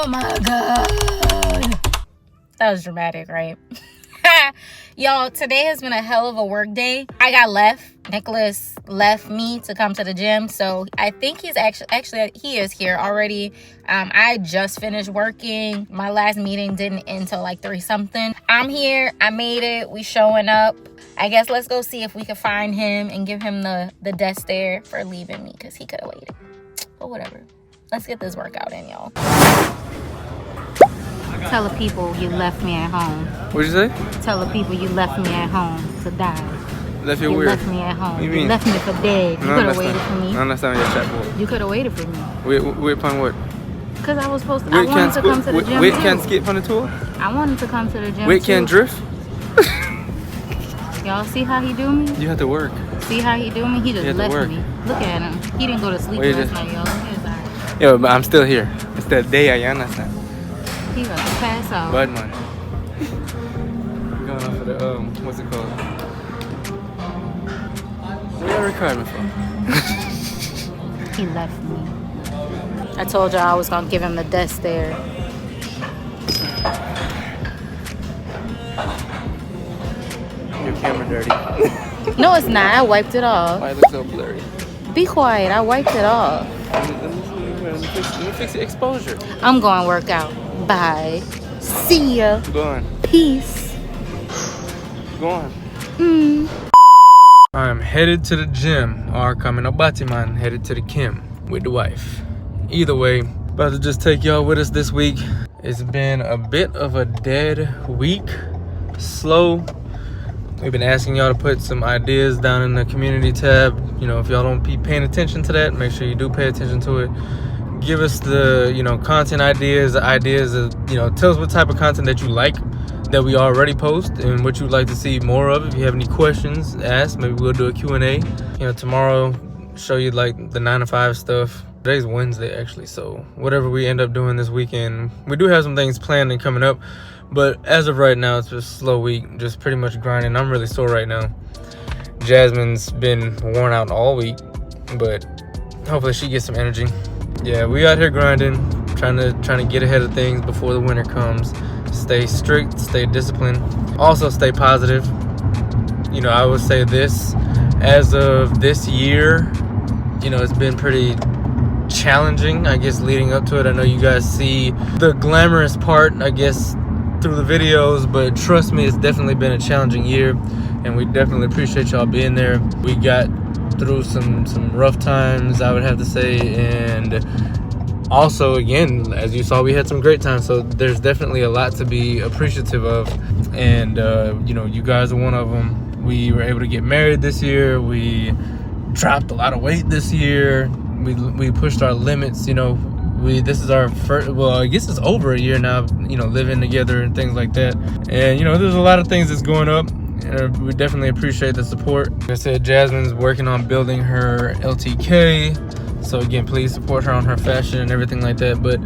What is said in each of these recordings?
Oh my God. That was dramatic, right? Y'all, today has been a hell of a work day. I got left. Nicholas left me to come to the gym, so I think he's actually he is here already. I just finished working. My last meeting didn't end till like 3 something. I'm here. I made it. We showing up. I guess let's go see if we can find him and give him the death stare for leaving me, because he could have waited. But whatever. Let's get this workout in, y'all. Tell the people you left me at home. What'd you say? Tell the people you left me at home to die. Left you weird. Left me at home. What you mean? Left me for dead. You could have waited for me. No, that's not your chat board. You could have waited for me. Wait upon what? Because I was supposed to. I wanted to come to the gym. Wait, can't skip on the tour? I wanted to come to the gym. Wait, can't drift? Y'all see how he do me? You have to work. See how he do me? He just left me. Look at him. He didn't go to sleep last night, y'all. Yo, but I'm still here. It's that day, I understand. He gonna pass out. Bud man. Going off of the what's it called? What are you recording for? He left me. I told y'all I was gonna give him the death stare. Your camera dirty. No, it's not. I wiped it off. Why it looks so blurry? Be quiet. I wiped it off. Let me fix the exposure. I'm going to work out. Bye. See ya. Go on. Peace. Go on. Mm. I'm headed to the gym, or coming up Batiman, headed to the Kim with the wife. Either way, about to just take y'all with us this week. It's been a bit of a dead week, slow. We've been asking y'all to put some ideas down in the community tab. You know, if y'all don't be paying attention to that, make sure you do pay attention to it. Give us the, content ideas, tell us what type of content that you like that we already post and what you'd like to see more of. If you have any questions, ask. Maybe we'll do a Q&A. Tomorrow, show you like the 9 to 5 stuff. Today's Wednesday actually, so whatever we end up doing this weekend, we do have some things planned and coming up, but as of right now, it's just a slow week, just pretty much grinding. I'm really sore right now. Jasmine's been worn out all week, but hopefully she gets some energy. Yeah, we out here grinding, trying to get ahead of things before the winter comes. Stay strict, stay disciplined, also stay positive. I would say this, as of this year, it's been pretty challenging, I guess, leading up to it. I know you guys see the glamorous part, I guess, through the videos, but trust me, it's definitely been a challenging year, and we definitely appreciate y'all being there. We got through some rough times, I would have to say, and also, again, as you saw, we had some great times, so there's definitely a lot to be appreciative of, and you guys are one of them. We were able to get married this year. We dropped a lot of weight this year. We pushed our limits. This is our first, well, I guess it's over a year now, living together and things like that. And there's a lot of things that's going up, and we definitely appreciate the support. Like I said, Jasmine's working on building her LTK, so again, please support her on her fashion and everything like that. But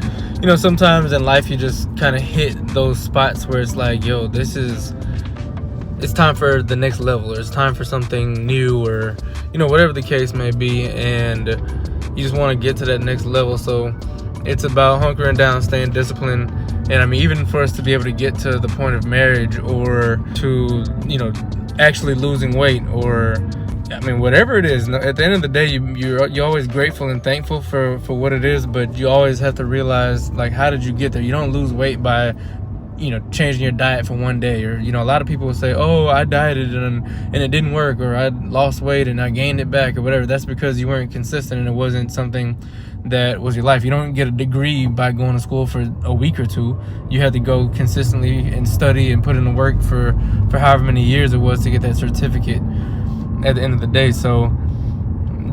sometimes in life you just kind of hit those spots where it's like, yo, it's time for the next level, or it's time for something new, or whatever the case may be, and you just want to get to that next level. So it's about hunkering down, staying disciplined, and I mean, even for us to be able to get to the point of marriage, or to actually losing weight, or I mean, whatever it is, at the end of the day, you're always grateful and thankful for what it is, but you always have to realize, like, how did you get there? You don't lose weight by changing your diet for one day, or a lot of people will say, oh, I dieted and it didn't work, or I lost weight and I gained it back, or whatever. That's because you weren't consistent and it wasn't something that was your life. You don't get a degree by going to school for a week or two. You had to go consistently and study and put in the work for however many years it was to get that certificate at the end of the day. So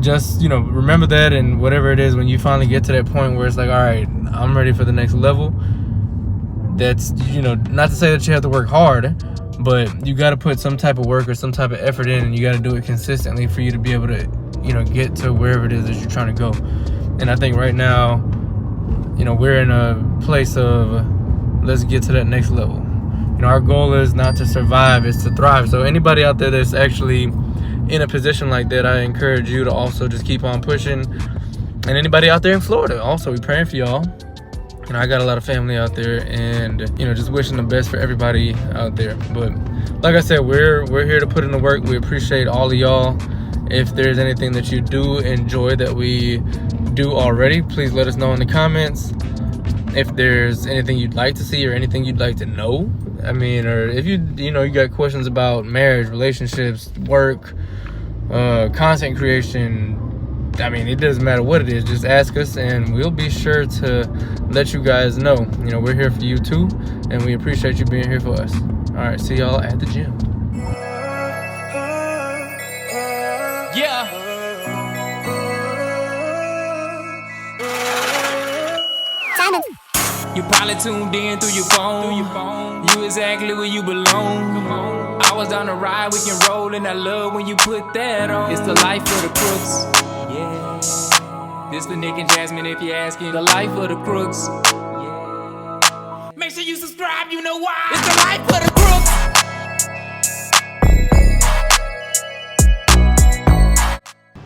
just remember that, and whatever it is, when you finally get to that point where it's like, all right, I'm ready for the next level, that's not to say that you have to work hard, but you got to put some type of work or some type of effort in, and you got to do it consistently for you to be able to get to wherever it is that you're trying to go. And I think right now we're in a place of, let's get to that next level. Our goal is not to survive, it's to thrive. So anybody out there that's actually in a position like that, I encourage you to also just keep on pushing. And anybody out there in Florida, also, we're praying for y'all. You know, I got a lot of family out there, and you know, just wishing the best for everybody out there. But like I said, we're here to put in the work. We appreciate all of y'all. If there's anything that you do enjoy that we do already, please let us know in the comments. If there's anything you'd like to see or anything you'd like to know, I mean, or if you got questions about marriage, relationships, work, content creation, I mean, it doesn't matter what it is, just ask us and we'll be sure to let you guys know. You know, we're here for you too, and we appreciate you being here for us. All right, see y'all at the gym. Yeah. You probably tuned in through your phone. You exactly where you belong. I was on the ride, we can roll, and I love when you put that on. It's the life of the crooks. Yeah. This the Nick and Jasmine, if you're asking. The life of the crooks. Yeah. Make sure you subscribe, you know why. It's the life of the crooks.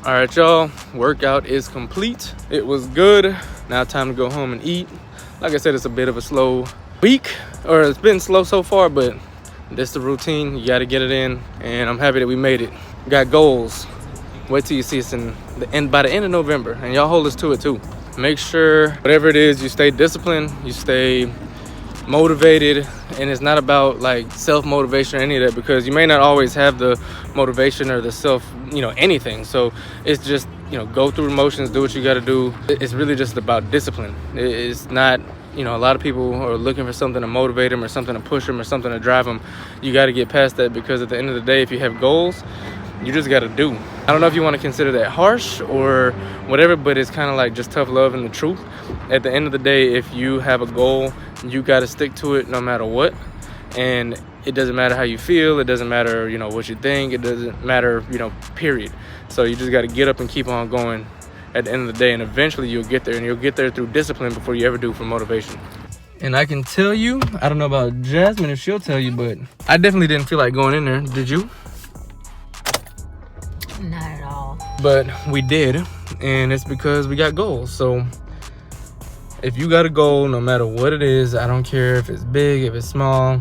All right, y'all, workout is complete. It was good. Now time to go home and eat. Like I said, it's a bit of a slow week, or it's been slow so far, but this is the routine. You got to get it in, and I'm happy that we made it. Got goals. Wait till you see us by the end of November, and y'all hold us to it too. Make sure whatever it is, you stay disciplined, you stay motivated, and it's not about like self-motivation or any of that, because you may not always have the motivation or the anything. So it's just, go through emotions, do what you got to do. It's really just about discipline. It's not, a lot of people are looking for something to motivate them or something to push them or something to drive them. You got to get past that, because at the end of the day, if you have goals, you just got to do. I don't know if you want to consider that harsh or whatever, but it's kind of like just tough love and the truth. At the end of the day, if you have a goal, you got to stick to it no matter what. And it doesn't matter how you feel. It doesn't matter, what you think. It doesn't matter, period. So you just got to get up and keep on going at the end of the day. And eventually you'll get there, and you'll get there through discipline before you ever do for motivation. And I can tell you, I don't know about Jasmine if she'll tell you, but I definitely didn't feel like going in there. Did you? Not at all. But we did, and it's because we got goals. So if you got a goal, no matter what it is, I don't care if it's big, if it's small,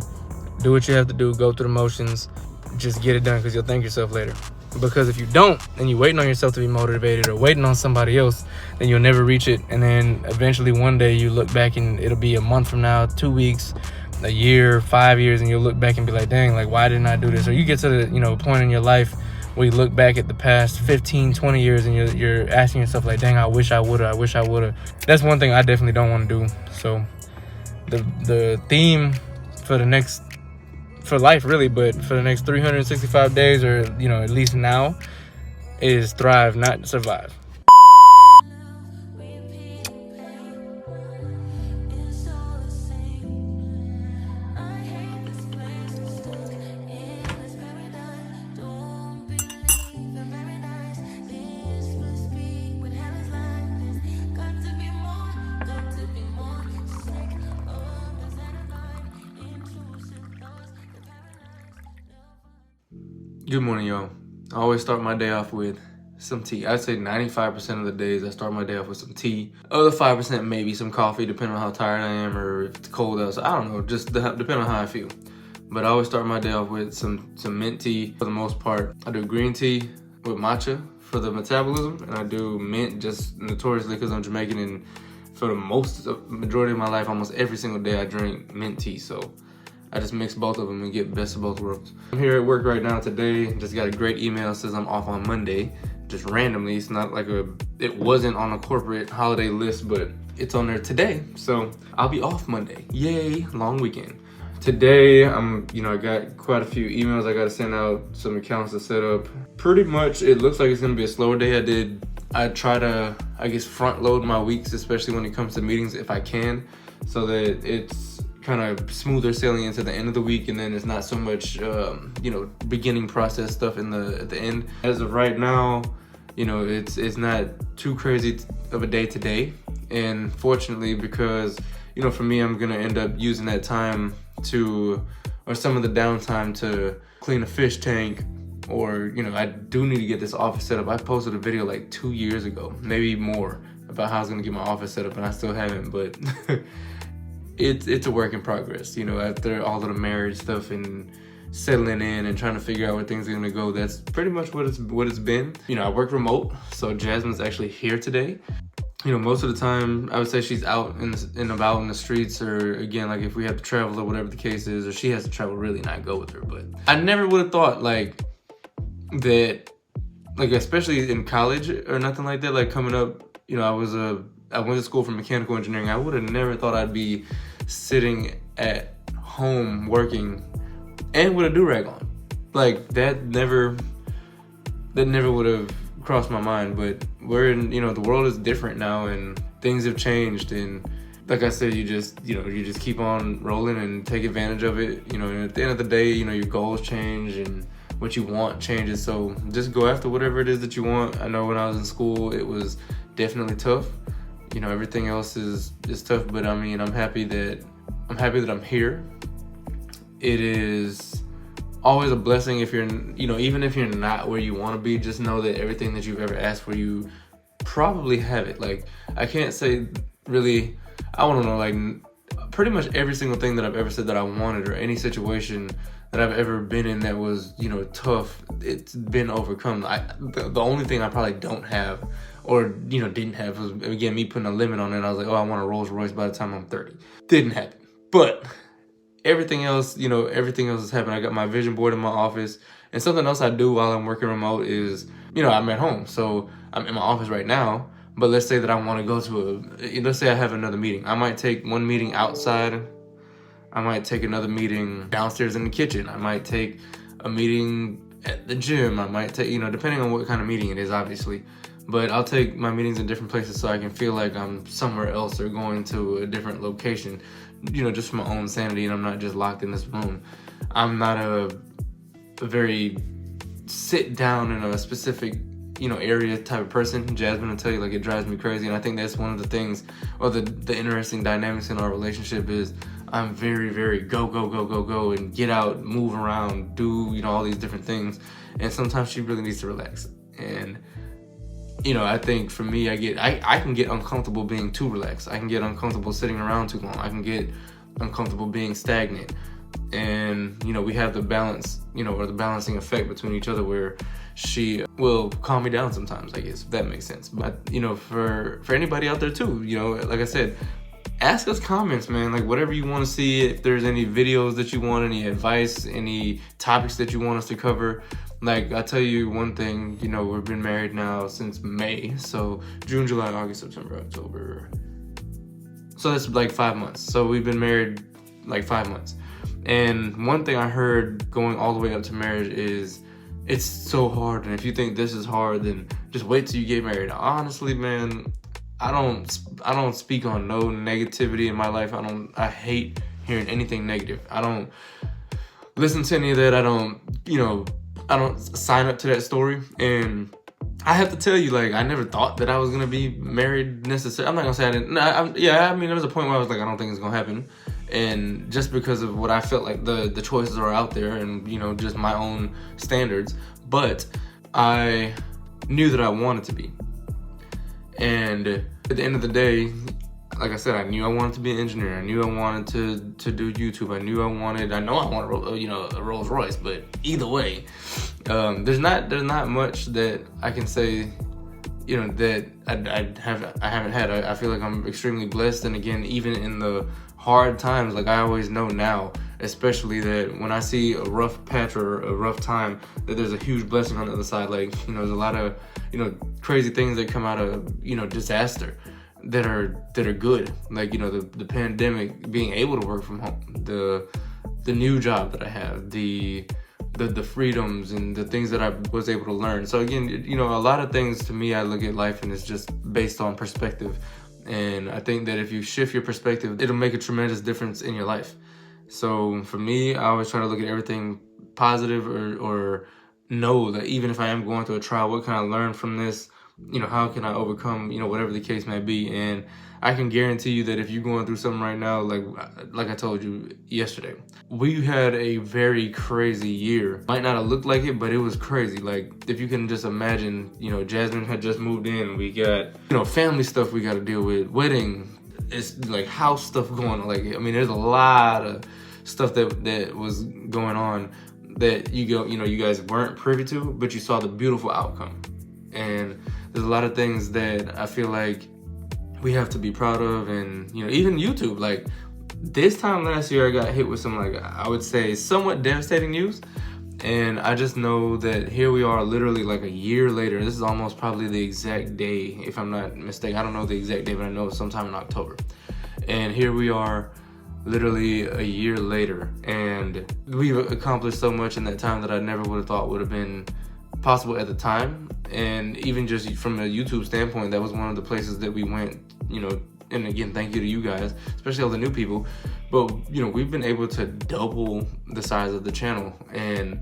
do what you have to do, go through the motions, just get it done, because you'll thank yourself later. Because if you don't, and you're waiting on yourself to be motivated or waiting on somebody else, then you'll never reach it. And then eventually one day you look back and it'll be a month from now, 2 weeks, a year, 5 years, and you'll look back and be like, dang, like, why didn't I do this? Or you get to the point in your life where you look back at the past 15, 20 years and you're asking yourself like, dang, I wish I would've. That's one thing I definitely don't want to do. So the theme for life really, but for the next 365 days, or at least now, is thrive, not survive. Good morning, y'all. I always start my day off with some tea. I'd say 95% of the days I start my day off with some tea. Other 5% maybe some coffee, depending on how tired I am or if it's cold outside. I don't know, just depending on how I feel. But I always start my day off with some mint tea for the most part. I do green tea with matcha for the metabolism, and I do mint just notoriously because I'm Jamaican, and for the majority of my life, almost every single day I drink mint tea. So I just mix both of them and get best of both worlds. I'm here at work right now today. Just got a great email. It says I'm off on Monday, just randomly. It's not like it wasn't on a corporate holiday list, but it's on there today. So I'll be off Monday. Yay, long weekend. Today, I got quite a few emails I got to send out, some accounts to set up. Pretty much, it looks like it's gonna be a slower day. I try to, front load my weeks, especially when it comes to meetings if I can, so that it's kind of smoother sailing into the end of the week, and then it's not so much beginning process stuff at the end. As of right now, it's not too crazy of a day today, and fortunately, because for me, I'm gonna end up using that time or some of the downtime to clean a fish tank, or I do need to get this office set up. I posted a video like 2 years ago, maybe more, about how I was gonna get my office set up, and I still haven't, but it's a work in progress, you know, after all of the marriage stuff and settling in and trying to figure out where things are gonna go. That's pretty much what it's been. You know, I work remote, so Jasmine's actually here today. You know, most of the time I would say she's out and about in the streets, or again, like if we have to travel or whatever the case is, or she has to travel really, and I go with her. But I never would have thought like that, like especially in college or nothing like that, like coming up, you know, I went to school for mechanical engineering. I would have never thought I'd be sitting at home working and with a do-rag on. Like that never would have crossed my mind. But we're in, you know, the world is different now and things have changed, and like I said, you just keep on rolling and take advantage of it, you know. And at the end of the day, you know, your goals change and what you want changes, so just go after whatever it is that you want. I know when I was in school it was definitely tough, you know, everything else is tough, but I mean, I'm happy that I'm here. It is always a blessing if you're, you know, even if you're not where you want to be, just know that everything that you've ever asked for, you probably have it. Like, I can't say really, I want to know, like pretty much every single thing that I've ever said that I wanted, or any situation that I've ever been in that was, you know, tough, it's been overcome. The only thing I probably don't have, or, you know, didn't have, was, again, me putting a limit on it. I was like, oh, I want a Rolls Royce by the time I'm 30. Didn't happen. But everything else, you know, everything else has happened. I got my vision board in my office. And something else I do while I'm working remote is, you know, I'm at home. So I'm in my office right now. But let's say that I want to go to let's say I have another meeting. I might take one meeting outside. I might take another meeting downstairs in the kitchen. I might take a meeting at the gym. I might take, you know, depending on what kind of meeting it is, obviously. But I'll take my meetings in different places so I can feel like I'm somewhere else or going to a different location, you know, just for my own sanity, and I'm not just locked in this room. I'm not a very sit down in a specific, you know, area type of person. Jasmine will tell you, like, it drives me crazy, and I think that's one of the things, or the interesting dynamics in our relationship is I'm very, very go, and get out, move around, do, you know, all these different things. And sometimes she really needs to relax. And, you know, I think for me, I can get uncomfortable being too relaxed. I can get uncomfortable sitting around too long. I can get uncomfortable being stagnant. And, you know, we have the balance, you know, or the balancing effect between each other, where she will calm me down sometimes, I guess, if that makes sense. But, you know, for anybody out there too, you know, like I said, ask us comments, man, like whatever you want to see. If there's any videos that you want, any advice, any topics that you want us to cover. Like, I'll tell you one thing, you know, we've been married now since May. So June, July, August, September, October. So that's like 5 months. So we've been married like 5 months. And one thing I heard going all the way up to marriage is it's so hard. And if you think this is hard, then just wait till you get married. Honestly, man, I don't speak on no negativity in my life. I hate hearing anything negative. I don't listen to any of that. I don't sign up to that story. And I have to tell you, like, I never thought that I was gonna be married necessarily. I'm not gonna say I didn't. I mean, there was a point where I was like, I don't think it's gonna happen. And just because of what I felt like the choices are out there, and, you know, just my own standards. But I knew that I wanted to be. And at the end of the day, like I said, I knew I wanted to be an engineer. I knew I wanted to do YouTube. I know I want, you know, a Rolls Royce. But either way, there's not much that I can say, you know, that I haven't had. I feel like I'm extremely blessed. And again, even in the hard times, like, I always know now, especially, that when I see a rough patch or a rough time, that there's a huge blessing on the other side. Like, you know, there's a lot of, you know, crazy things that come out of, you know, disaster that are good. Like, you know, the pandemic, being able to work from home, the new job that I have, the freedoms and the things that I was able to learn. So again, you know, a lot of things, to me, I look at life and it's just based on perspective. And I think that if you shift your perspective, it'll make a tremendous difference in your life. So for me, I always try to look at everything positive, or know that even if I am going through a trial, what can I learn from this? You know, how can I overcome, you know, whatever the case may be. And I can guarantee you that if you're going through something right now, like I told you yesterday, we had a very crazy year. Might not have looked like it, but it was crazy. Like, if you can just imagine, you know, Jasmine had just moved in. We got, you know, family stuff we got to deal with, wedding, it's like house stuff going on. Like, I mean, there's a lot of stuff that was going on that you guys weren't privy to, but you saw the beautiful outcome. And there's a lot of things that I feel like we have to be proud of. And even YouTube, like this time last year I got hit with some, like, I would say somewhat devastating news, and I just know that here we are literally like a year later. This is almost probably the exact day, if I'm not mistaken. I don't know the exact day, but I know it's sometime in October. And here we are literally a year later, and we've accomplished so much in that time that I never would have thought would have been possible at the time. And even just from a YouTube standpoint, that was one of the places that we went, and again, thank you to you guys, especially all the new people. But we've been able to double the size of the channel and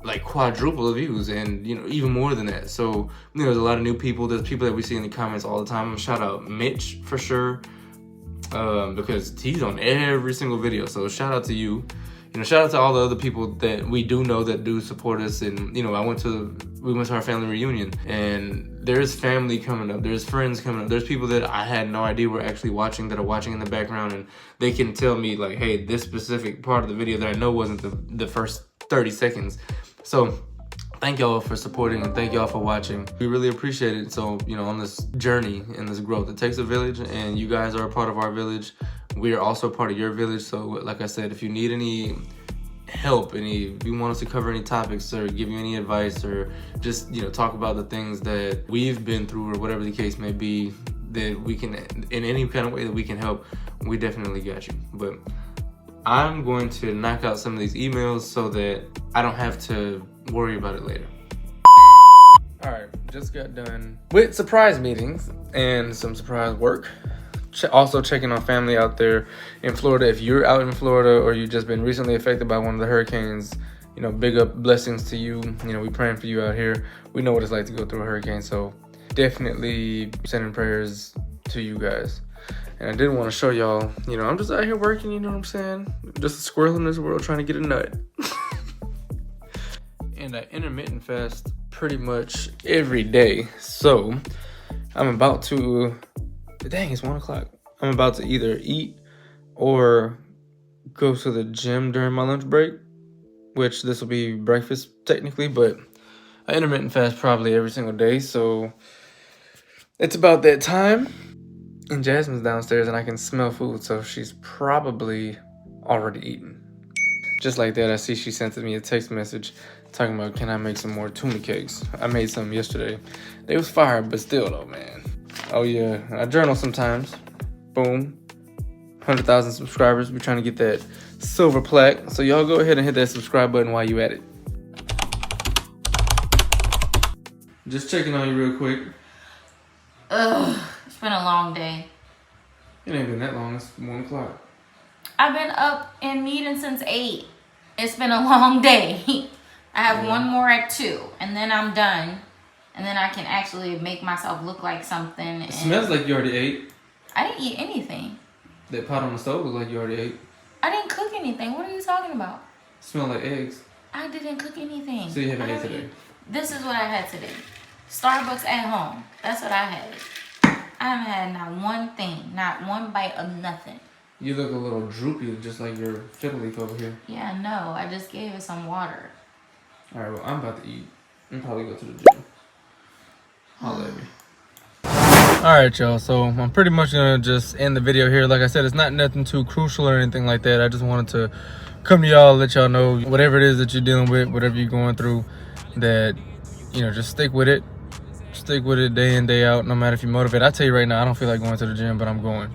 like quadruple the views, and even more than that. So there's a lot of new people. There's people that we see in the comments all the time. Shout out Mitch for sure, because he's on every single video. So shout out to you. Shout out to all the other people that we do know that do support us. And we went to our family reunion, and there's family coming up, there's friends coming up, there's people that I had no idea were actually watching, that are watching in the background, and they can tell me like, hey, this specific part of the video that I know wasn't the first 30 seconds. So thank y'all for supporting, and thank y'all for watching. We really appreciate it. So on this journey and this growth, it takes a village, and you guys are a part of our village. We are also part of your village. So like I said, if you need any help, if you want us to cover any topics or give you any advice, or just talk about the things that we've been through, or whatever the case may be, that we can, in any kind of way that we can help, we definitely got you. But I'm going to knock out some of these emails so that I don't have to worry about it later. All right, just got done with surprise meetings and some surprise work. Also checking on family out there in Florida. If you're out in Florida, or you've just been recently affected by one of the hurricanes, big up blessings to you. We praying for you out here. We know what it's like to go through a hurricane, so definitely sending prayers to you guys. And I didn't want to show y'all, I'm just out here working, you know what I'm saying? Just a squirrel in this world trying to get a nut. And I intermittent fast pretty much every day. So I'm about to, dang, it's 1 o'clock. I'm about to either eat or go to the gym during my lunch break, which this will be breakfast technically, but I intermittent fast probably every single day. So it's about that time. And Jasmine's downstairs, and I can smell food, so she's probably already eaten. Just like that, I see she sent me a text message talking about, can I make some more tuna cakes? I made some yesterday. They was fire, but still though, man. Oh yeah, I journal sometimes. Boom. 100,000 subscribers. We're trying to get that silver plaque. So y'all go ahead and hit that subscribe button while you at it. Just checking on you real quick. Ugh, it's been a long day. It ain't been that long. It's 1 o'clock. I've been up in meeting since 8. It's been a long day. I have one more at 2, and then I'm done. And then I can actually make myself look like something. It smells like you already ate. I didn't eat anything. That pot on the stove looked like you already ate. I didn't cook anything. What are you talking about? It smelled like eggs. I didn't cook anything. So you haven't ate today? This is what I had today. Starbucks at home. That's what I had. I haven't had not one thing. Not one bite of nothing. You look a little droopy, just like your fiddle leaf over here. Yeah, no. I just gave it some water. All right, well, I'm about to eat and probably go to the gym. Holla at me. All right, y'all. So I'm pretty much gonna just end the video here. Like I said, it's not nothing too crucial or anything like that. I just wanted to come to y'all, let y'all know whatever it is that you're dealing with, whatever you're going through, that, just stick with it. Stick with it day in, day out, no matter if you're motivated. I tell you right now, I don't feel like going to the gym, but I'm going.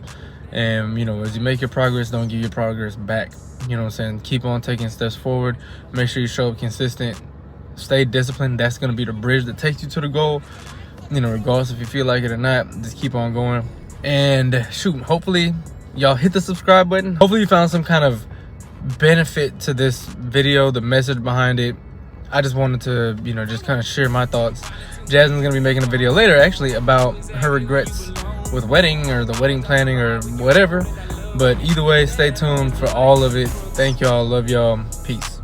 And, as you make your progress, don't give your progress back. You know what I'm saying? Keep on taking steps forward. Make sure you show up consistent. Stay disciplined. That's going to be the bridge that takes you to the goal. Regardless if you feel like it or not, just keep on going. And shoot, hopefully y'all hit the subscribe button. Hopefully you found some kind of benefit to this video, the message behind it. I just wanted to, just kind of share my thoughts. Jasmine's gonna be making a video later actually about her regrets with wedding or the wedding planning or whatever. But either way, stay tuned for all of it. Thank y'all, love y'all, peace.